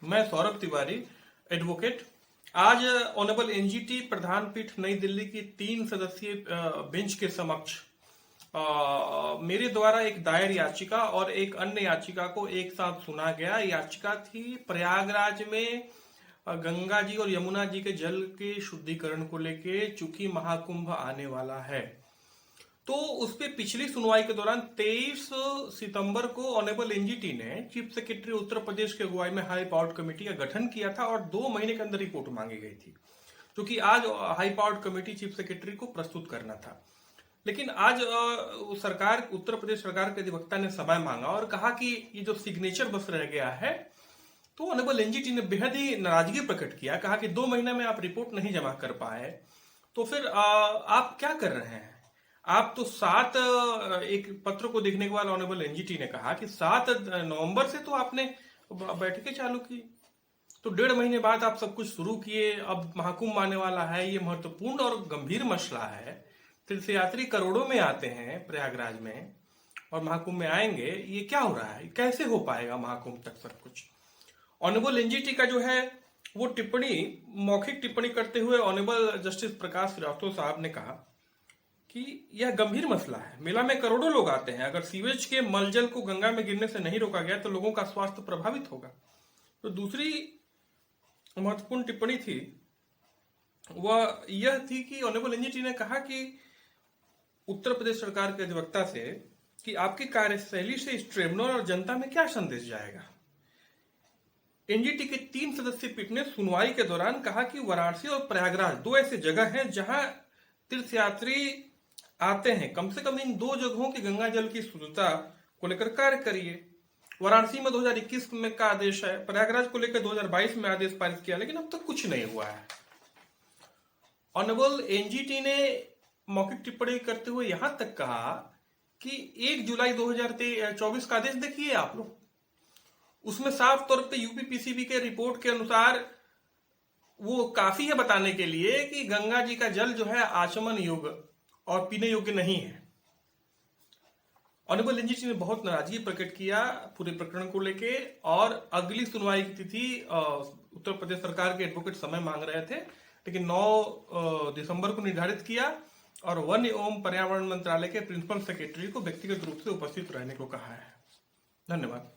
मैं सौरभ तिवारी, एडवोकेट। आज honourable NGT प्रधान पीठ नई दिल्ली की 3 सदस्यीय बेंच के समक्ष मेरे द्वारा एक दायर याचिका और एक अन्य याचिका को एक साथ सुना गया। याचिका थी प्रयागराज में गंगा जी और यमुना जी के जल के शुद्धिकरण को लेके, चूंकि महाकुंभ आने वाला है। तो उस पे पिछली सुनवाई के दौरान 23 सितंबर को ऑनरेबल एनजीटी ने चीफ सेक्रेटरी उत्तर प्रदेश के अगुवाई में हाई पावर्ड कमेटी का गठन किया था और 2 महीने के अंदर रिपोर्ट मांगी गई थी, क्योंकि आज high powered committee chief secretary को प्रस्तुत करना था। लेकिन आज सरकार, उत्तर प्रदेश सरकार के अधिवक्ता ने समय मांगा और कहा कि ये जो सिग्नेचर बस रह गया है, तो ऑनरेबल एनजीटी ने बेहद ही नाराजगी प्रकट किया। कहा कि 2 महीने में आप रिपोर्ट नहीं जमा कर पाए तो फिर आप क्या कर रहे हैं। आप तो 7 एक पत्र को देखने के बाद ऑनरेबल एनजीटी ने कहा कि 7 नवंबर से तो आपने बैठकें चालू की, तो 1.5 महीने बाद आप सब कुछ शुरू किए। अब महाकुंभ आने वाला है, ये महत्वपूर्ण और गंभीर मसला है। तीर्थयात्री करोड़ों में आते हैं प्रयागराज में और महाकुंभ में आएंगे, ये क्या हो रहा है, कैसे हो पाएगा महाकुंभ तक सब कुछ। ऑनरेबल एनजीटी का जो है वो टिप्पणी, मौखिक टिप्पणी करते हुए ऑनरेबल जस्टिस प्रकाश श्रीवास्तव साहब ने कहा कि यह गंभीर मसला है। मेला में करोड़ों लोग आते हैं, अगर सीवेज के मलजल को गंगा में गिरने से नहीं रोका गया तो लोगों का स्वास्थ्य प्रभावित होगा। तो दूसरी महत्वपूर्ण टिप्पणी थी वह यह थी कि ऑनरेबल एनजीटी ने कहा कि उत्तर प्रदेश सरकार के अधिवक्ता से कि आपकी कार्यशैली से इस ट्रिब्यूनल और जनता में क्या संदेश जाएगा। एनजीटी के 3 सदस्यीय पीठ ने सुनवाई के दौरान कहा कि वाराणसी और प्रयागराज 2 ऐसी जगह हैं जहां तीर्थयात्री आते हैं। कम से कम इन 2 जगहों की गंगा जल की शुद्धता को लेकर कार्य करिए। वाराणसी में 2021 में का आदेश है, प्रयागराज को लेकर 2022 में आदेश पारित किया, लेकिन अब तक कुछ नहीं हुआ है। ऑनरेबल एनजीटी ने मौखिक टिप्पणी करते हुए यहां तक कहा कि 1 जुलाई 2024 का आदेश देखिए आप लोग, उसमें साफ तौर पे यूपीपीसीबी के रिपोर्ट के अनुसार वो काफी है बताने के लिए कि गंगा जी का जल जो है आचमन योग्य और पीने योग्य नहीं है। ऑनरेबल एनजीटी ने बहुत नाराजगी प्रकट किया पूरे प्रकरण को लेके और अगली सुनवाई की तिथि उत्तर प्रदेश सरकार के एडवोकेट समय मांग रहे थे, लेकिन 9 दिसंबर को निर्धारित किया और वन एवं पर्यावरण मंत्रालय के प्रिंसिपल सेक्रेटरी को व्यक्तिगत रूप से उपस्थित रहने को कहा है। धन्यवाद।